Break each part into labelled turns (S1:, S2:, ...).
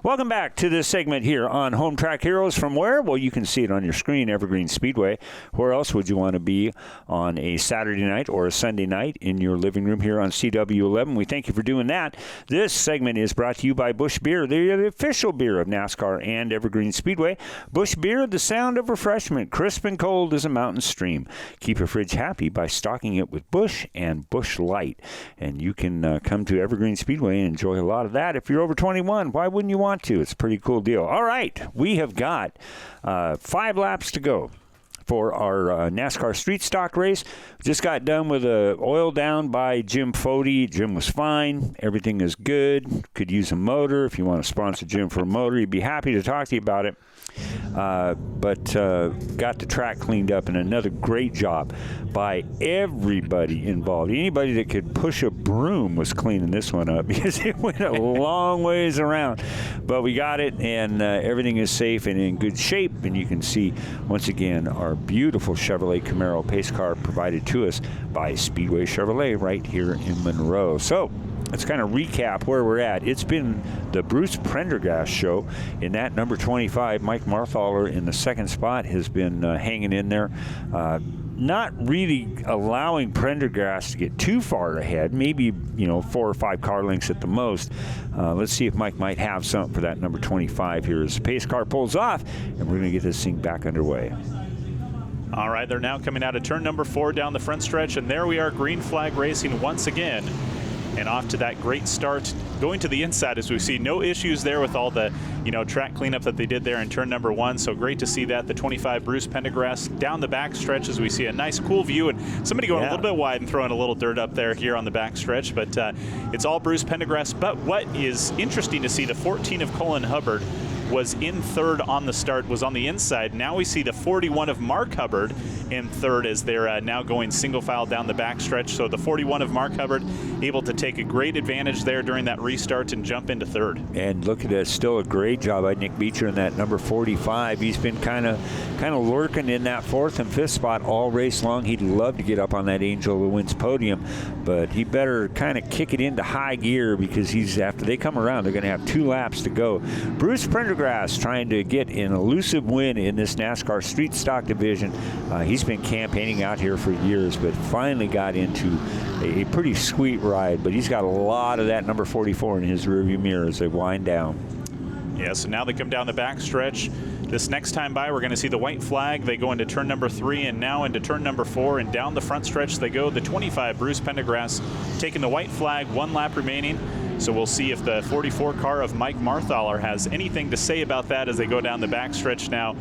S1: Welcome back to this segment here on Home Track Heroes. From where? Well, you can see it on your screen, Evergreen Speedway. Where else would you want to be on a Saturday night or a Sunday night? In your living room here on CW11. We thank you for doing that. This segment is brought to you by Busch Beer, the official beer of NASCAR and Evergreen Speedway. Busch Beer, the sound of refreshment, crisp and cold as a mountain stream. Keep your fridge happy by stocking it with Busch and Busch Light. And you can come to Evergreen Speedway and enjoy a lot of that. If you're over 21, why wouldn't you want to? It's a pretty cool deal. All right, we have got 5 laps to go for our NASCAR Street Stock race. Just got done with oil down by Jim Fody. Jim was fine. Everything is good. Could use a motor. If you want to sponsor Jim for a motor, he'd be happy to talk to you about it. But got the track cleaned up, and another great job by everybody involved. Anybody that could push a broom was cleaning this one up because it went a long ways around. But we got it, and everything is safe and in good shape. And you can see, once again, our beautiful Chevrolet Camaro pace car provided to us by Speedway Chevrolet right here in Monroe. So let's kind of recap where we're at. It's been the Bruce Prendergast show in that number 25. Mike Marthaler in the second spot has been hanging in there. Not really allowing Prendergast to get too far ahead, maybe 4 or 5 car lengths at the most. Let's see if Mike might have something for that number 25 here as the pace car pulls off, and we're going to get this thing back underway.
S2: All right, they're now coming out of turn number 4 down the front stretch, and there we are, green flag racing once again. And off to that great start, going to the inside as we see no issues there with all the track cleanup that they did there in turn number 1. So great to see that. The 25 Bruce Pendergrass down the back stretch as we see a nice cool view, and somebody going a little bit wide and throwing a little dirt up there here on the back stretch. But it's all Bruce Pendergrass. But what is interesting to see, the 14 of Colin Hubbard was in third on the start, was on the inside. Now we see the 41 of Mark Hubbard in third as they're now going single file down the back stretch. So the 41 of Mark Hubbard able to take a great advantage there during that restart and jump into third. And
S1: look at that, still a great job by Nick Beecher in that number 45. He's been kind of lurking in that 4th and 5th spot all race long. He'd love to get up on that Angel who wins podium, but he better kind of kick it into high gear because after they come around, they're going to have 2 laps to go. Bruce Prendergrass trying to get an elusive win in this NASCAR Street Stock division. He's been campaigning out here for years, but finally got into a pretty sweet ride. But he's got a lot of that number 44 in his rearview mirror as they wind down.
S2: Yeah, so now they come down the back stretch. This next time by, we're going to see the white flag. They go into turn number 3 and now into turn number 4, and down the front stretch they go. The 25 Bruce Pendergrass taking the white flag, 1 lap remaining. So we'll see if the 44 car of Mike Marthaler has anything to say about that as they go down the back stretch now,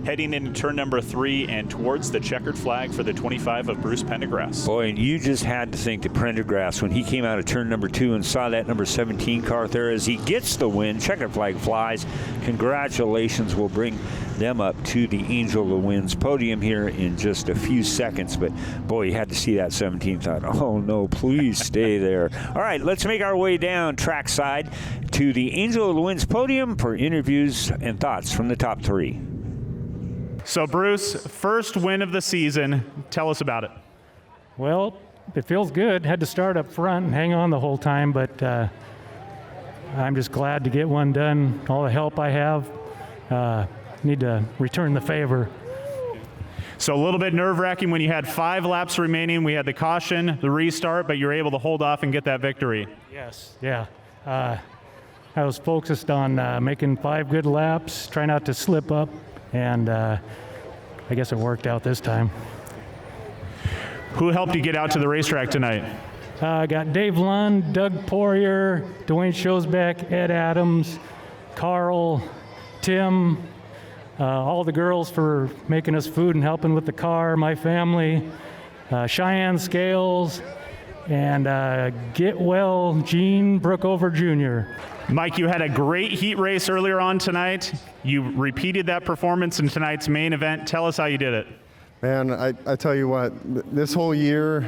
S2: heading into turn number 3 and towards the checkered flag for the 25 of Bruce Pendergrass.
S1: Boy, and you just had to think that Prendergrass, when he came out of turn number 2 and saw that number 17 car there, as he gets the win, checkered flag flies. Congratulations, will bring them up to the Angel that wins podium here in just a few seconds. But boy, you had to see that 17, thought, oh no, please stay there. All right, let's make our way down trackside to the Angel that wins podium for interviews and thoughts from the top 3.
S2: So Bruce, first win of the season. Tell us about it.
S3: Well, it feels good. Had to start up front and hang on the whole time, but I'm just glad to get one done. All the help I have, need to return the favor.
S2: So a little bit nerve-wracking when you had 5 laps remaining. We had the caution, the restart, but you were able to hold off and get that victory.
S3: Yes, yeah. I was focused on making 5 good laps, try not to slip up, and I guess it worked out this time.
S2: Who helped you get out to the racetrack tonight?
S3: I got Dave Lund, Doug Poirier, Dwayne Shosbeck, Ed Adams, Carl, Tim, all the girls for making us food and helping with the car, my family, Cheyenne Scales, and Get Well Gene Brookover Jr.
S2: Mike, you had a great heat race earlier on tonight. You repeated that performance in tonight's main event. Tell us how you did it.
S4: Man, I tell you what, this whole year,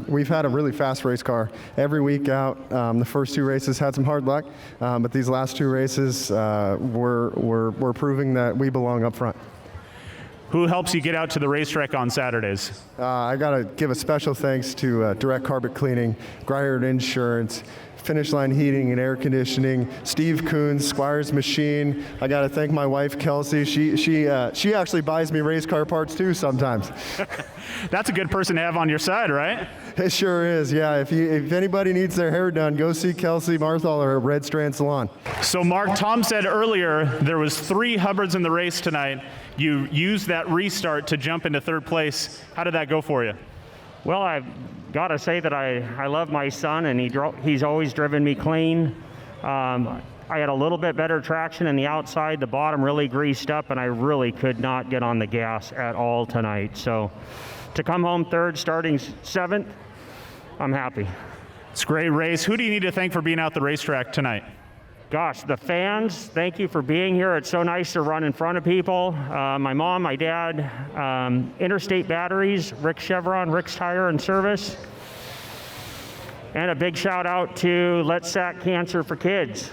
S4: we've had a really fast race car. Every week out, the first 2 races had some hard luck, but these last 2 races, we're proving that we belong up front.
S2: Who helps you get out to the racetrack on Saturdays?
S4: I got to give a special thanks to Direct Carpet Cleaning, Griard Insurance, Finish Line Heating and Air Conditioning, Steve Coons, Squires Machine. I got to thank my wife, Kelsey. She actually buys me race car parts too sometimes.
S5: That's a good person to have on your side, right?
S4: It sure is, yeah. If anybody needs their hair done, go see Kelsey Marthaler at Red Strand Salon.
S5: So Mark, Tom said earlier there was 3 Hubbards in the race tonight. You used that restart to jump into 3rd place. How did that go for you?
S6: Well, I've got to say that I love my son, and he's always driven me clean. I had a little bit better traction in the outside. The bottom really greased up, and I really could not get on the gas at all tonight. So to come home 3rd, starting 7th, I'm happy.
S5: It's a great race. Who do you need to thank for being out the racetrack tonight?
S6: Gosh, the fans, thank you for being here. It's so nice to run in front of people. My mom, my dad, Interstate Batteries, Rick Chevron, Rick's Tire and Service. And a big shout out to Let's Sack Cancer for Kids.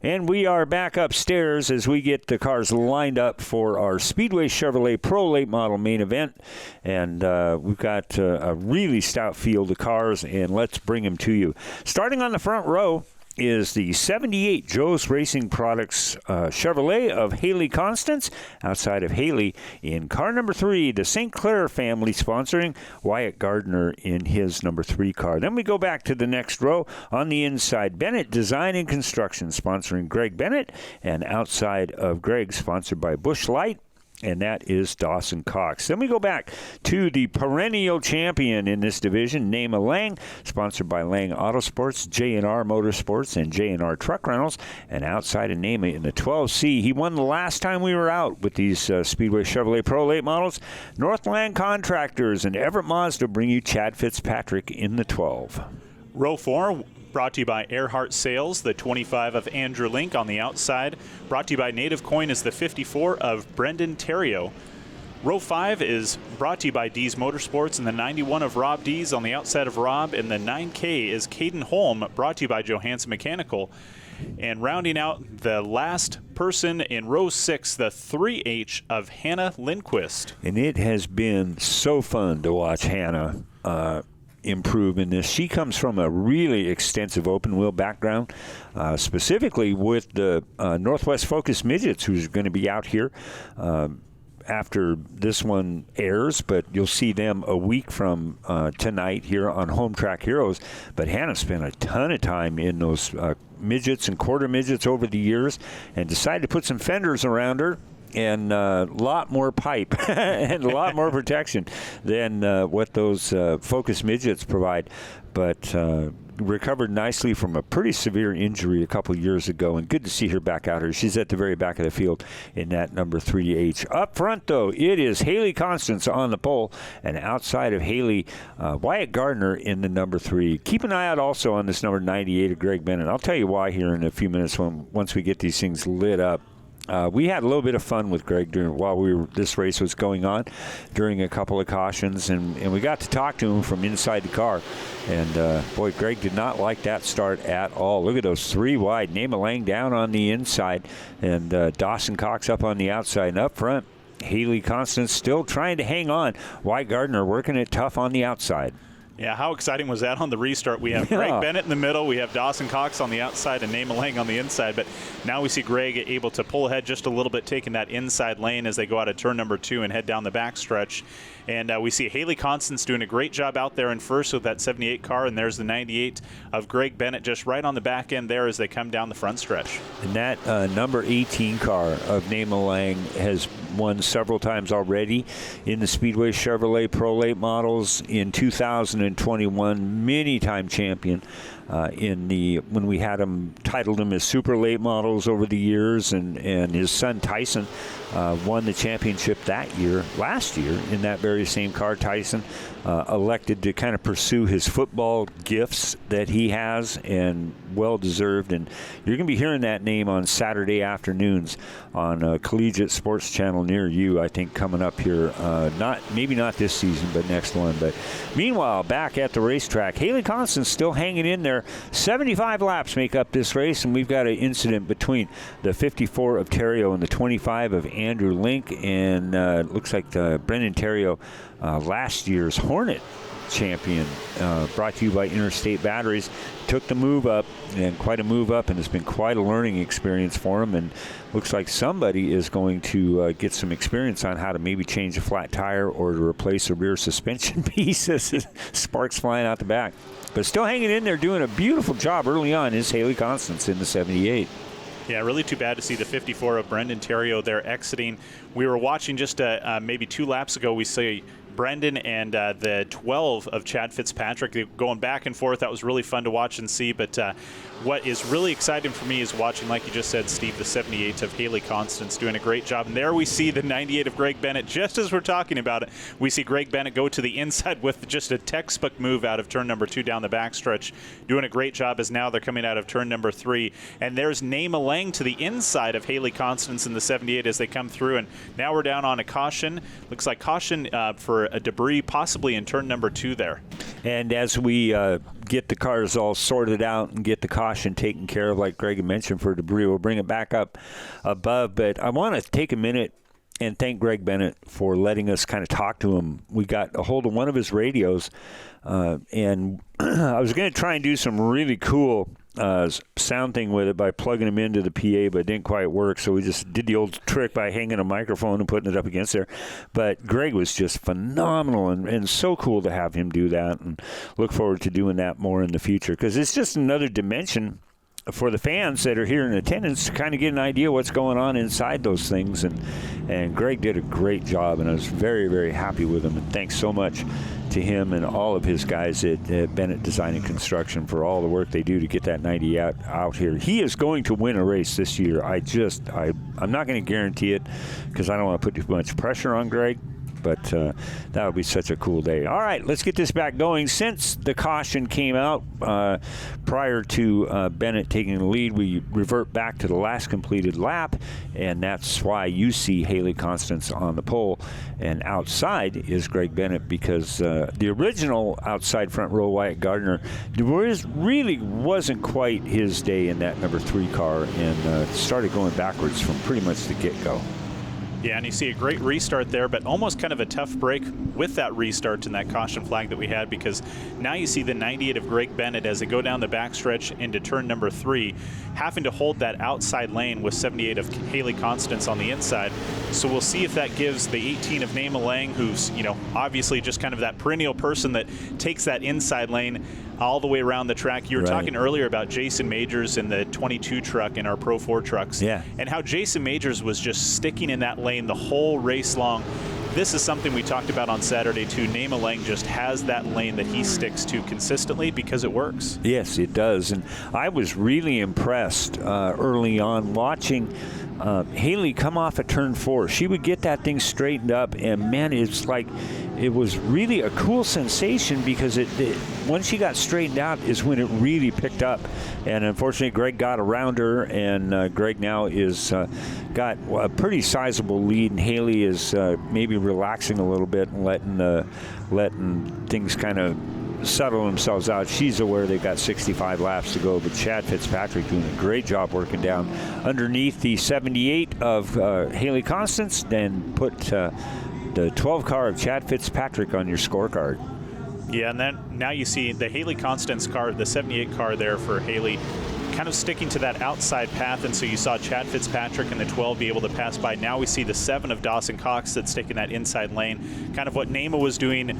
S1: And we are back upstairs as we get the cars lined up for our Speedway Chevrolet Pro Late Model main event. And we've got a really stout field of cars, and let's bring them to you. Starting on the front row is the 78 Joe's Racing Products Chevrolet of Haley Constance. Outside of Haley in car number 3, the St. Clair family sponsoring Wyatt Gardner in his number 3 car. Then we go back to the next row. On the inside, Bennett Design and Construction sponsoring Greg Bennett, and outside of Greg sponsored by Busch Light, and that is Dawson Cox. Then we go back to the perennial champion in this division, Nama Lang, sponsored by Lang Autosports, J&R Motorsports, and J&R Truck Rentals. And outside of Nama in the 12C, he won the last time we were out with these Speedway Chevrolet Pro Late models. Northland Contractors and Everett Mazda bring you Chad Fitzpatrick in the 12.
S2: Row 4, brought to you by Earhart Sales, the 25 of Andrew Link on the outside. Brought to you by Native Coin is the 54 of Brendan Terrio. Row 5 is brought to you by Dees Motorsports and the 91 of Rob Dees on the outside of Rob. And the 9K is Caden Holm, brought to you by Johansson Mechanical. And rounding out the last person in row 6, the 3H of Hannah Lindquist.
S1: And it has been so fun to watch Hannah improve in this. She comes from a really extensive open wheel background, specifically with the Northwest Focus Midgets, who's going to be out here after this one airs, but you'll see them a week from tonight here on Home Track Heroes. But Hannah spent a ton of time in those midgets and quarter midgets over the years and decided to put some fenders around her and a lot more pipe and a lot more protection than what those Focus Midgets provide. But recovered nicely from a pretty severe injury a couple years ago, and good to see her back out here. She's at the very back of the field in that number 3H. Up front, though, it is Haley Constance on the pole, and outside of Haley, Wyatt Gardner in the number 3. Keep an eye out also on this number 98 of Greg Bennett. I'll tell you why here in a few minutes once we get these things lit up. We had a little bit of fun with Greg while this race was going on during a couple of cautions, and we got to talk to him from inside the car. And, boy, Greg did not like that start at all. Look at those 3 wide. Nama Lang down on the inside, and Dawson Cox up on the outside. And up front, Haley Constance still trying to hang on. Wyatt Gardner working it tough on the outside.
S2: Yeah, how exciting was that on the restart? We have Greg Bennett in the middle, we have Dawson Cox on the outside, and Nama Lang on the inside. But now we see Greg able to pull ahead just a little bit, taking that inside lane as they go out of turn number 2 and head down the backstretch. And we see Haley Constance doing a great job out there in first with that 78 car, and there's the 98 of Greg Bennett just right on the back end there as they come down the front stretch.
S1: And that number 18 car of Nama Lang has won several times already in the Speedway Chevrolet Pro Late models. In 2021, many-time champion when we had him, titled him as Super Late models over the years, and his son Tyson won the championship last year in that very same car. Tyson elected to kind of pursue his football gifts that he has, and well-deserved. And you're going to be hearing that name on Saturday afternoons on a collegiate sports channel near you, I think, coming up here. Maybe not this season, but next one. But meanwhile, back at the racetrack, Haley Constance still hanging in there. 75 laps make up this race, and we've got an incident between the 54 of Terrio and the 25 of Andrew Link, and looks like Brendan Terrio, last year's Hornet champion. Brought to you by Interstate Batteries. Took the move up, and quite a move up, and it's been quite a learning experience for him. And looks like somebody is going to get some experience on how to maybe change a flat tire or to replace a rear suspension piece as sparks flying out the back. But still hanging in there, doing a beautiful job early on is Haley Constance in the 78.
S2: Yeah, really too bad to see the 54 of Brendan Theriault there exiting. We were watching just maybe 2 laps ago. We see Brendan and the 12 of Chad Fitzpatrick going back and forth. That was really fun to watch and see. But what is really exciting for me is watching, like you just said, Steve, the 78 of Haley Constance doing a great job. And there we see the 98 of Greg Bennett. Just as we're talking about it, we see Greg Bennett go to the inside with just a textbook move out of turn number 2 down the backstretch, doing a great job as now they're coming out of turn number 3. And there's Naima Lang to the inside of Haley Constance in the 78 as they come through. And now we're down on a caution. Looks like caution for a debris possibly in turn number 2 there.
S1: And as we get the cars all sorted out and get the caution taken care of, like Greg mentioned, for debris, we'll bring it back up above. But I want to take a minute and thank Greg Bennett for letting us kind of talk to him. We got a hold of one of his radios, and I was going to try and do some really cool sound thing with it by plugging him into the PA, but it didn't quite work, so we just did the old trick by hanging a microphone and putting it up against there. But Greg was just phenomenal, and so cool to have him do that, and look forward to doing that more in the future, because it's just another dimension for the fans that are here in attendance to kind of get an idea what's going on inside those things. And Greg did a great job, and I was very, very happy with him. And thanks so much to him and all of his guys at Bennett Design and Construction for all the work they do to get that 90 out here. He is going to win a race this year. I'm not going to guarantee it because I don't want to put too much pressure on Greg. But that would be such a cool day. All right, let's get this back going. Since the caution came out prior to Bennett taking the lead, we revert back to the last completed lap, and that's why you see Haley Constance on the pole. And outside is Greg Bennett, because the original outside front row, Wyatt Gardner, really wasn't quite his day in that number 3 car, and started going backwards from pretty much the get-go.
S2: Yeah, and you see a great restart there, but almost kind of a tough break with that restart and that caution flag that we had, because now you see the 98 of Greg Bennett as they go down the backstretch into turn number 3, having to hold that outside lane with 78 of Haley Constance on the inside. So we'll see if that gives the 18 of Naima Lang, who's, obviously just kind of that perennial person that takes that inside lane all the way around the track. You were talking earlier about Jason Majors in the 22 truck in our Pro 4 trucks, and how Jason Majors was just sticking in that lane the whole race long. This is something we talked about on Saturday too. Naima Lang just has that lane that he sticks to consistently because it works.
S1: Yes, it does. And I was really impressed early on watching Haley come off at turn 4. She would get that thing straightened up, and man, it's like it was really a cool sensation, because it once she got straightened out is when it really picked up. And unfortunately, Greg got around her, and Greg now is got a pretty sizable lead, and Haley is maybe relaxing a little bit and letting things kind of settle themselves out. She's aware they've got 65 laps to go, but Chad Fitzpatrick doing a great job working down underneath the 78 of Haley Constance, then put the 12 car of Chad Fitzpatrick on your scorecard.
S2: Yeah, and then now you see the Haley Constance car, the 78 car there for Haley, kind of sticking to that outside path, and so you saw Chad Fitzpatrick and the 12 be able to pass by. Now we see the 7 of Dawson Cox that's taking that inside lane, kind of what Naima was doing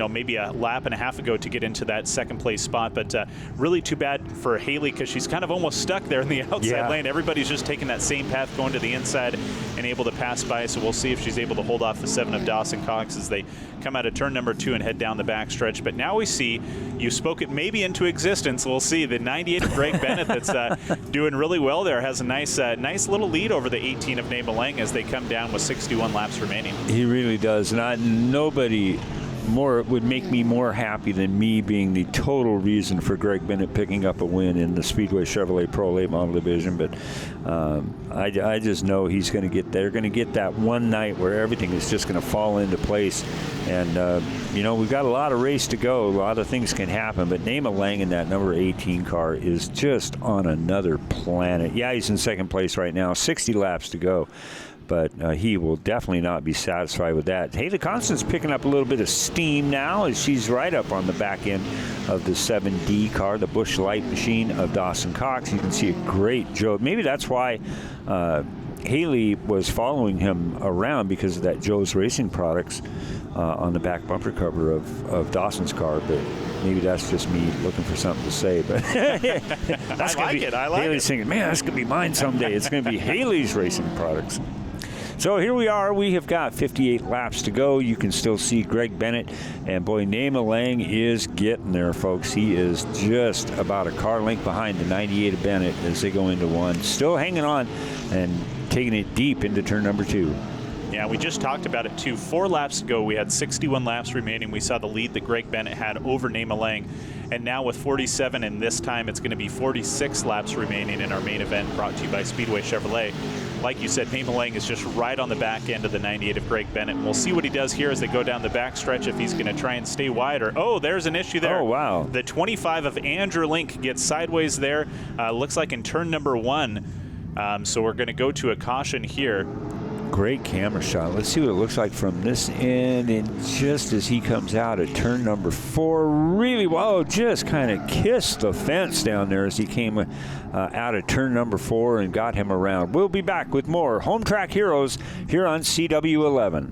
S2: maybe a lap and a half ago to get into that second place spot. But really too bad for Haley, because she's kind of almost stuck there in the outside lane. Everybody's just taking that same path going to the inside and able to pass by, so we'll see if she's able to hold off the 7 of Dawson Cox as they come out of turn number 2 and head down the backstretch. But now we see, you spoke it maybe into existence, we'll see the 98 of Greg Bennett that's doing really well there, has a nice little lead over the 18 of Naima Lang as they come down with 61 laps remaining.
S1: He really does, and nobody would make me more happy than me being the total reason for Greg Bennett picking up a win in the Speedway Chevrolet Pro Late Model Division. But I just know they're going to get that one night where everything is just going to fall into place. And we've got a lot of race to go. A lot of things can happen, but Naima Lang in that number 18 car is just on another planet. Yeah, he's in second place right now, 60 laps to go. but he will definitely not be satisfied with that. Haley Constant's picking up a little bit of steam now as she's right up on the back end of the 7D car, the Busch Light machine of Dawson Cox. You can see a great Joe. Maybe that's why Haley was following him around, because of that Joe's Racing Products on the back bumper cover of Dawson's car. But maybe that's just me looking for something to say. But that's
S2: I like
S1: Haley's
S2: it.
S1: thinking, man, that's going to be mine someday. It's going to be Haley's Racing Products. So here we are. We have got 58 laps to go. You can still see Greg Bennett, and boy, Naima Lang is getting there, folks. He is just about a car length behind the 98 of Bennett as they go into one. Still hanging on and taking it deep into turn number 2.
S2: Yeah, we just talked about it too. 4 laps to go. We had 61 laps remaining. We saw the lead that Greg Bennett had over Naima Lang. And now with 47, and this time it's going to be 46 laps remaining in our main event, brought to you by Speedway Chevrolet. Like you said, Naima Lang is just right on the back end of the 98 of Greg Bennett. And we'll see what he does here as they go down the backstretch, if he's going to try and stay wide or, oh, there's an issue there.
S1: Oh, wow.
S2: The 25 of Andrew Link gets sideways there. Looks like in turn number 1. So we're going to go to a caution here.
S1: Great camera shot. Let's see what it looks like from this end. And just as he comes out at turn number 4, really, wow, just kind of kissed the fence down there as he came out of turn number 4 and got him around. We'll be back with more Home Track Heroes here on CW11.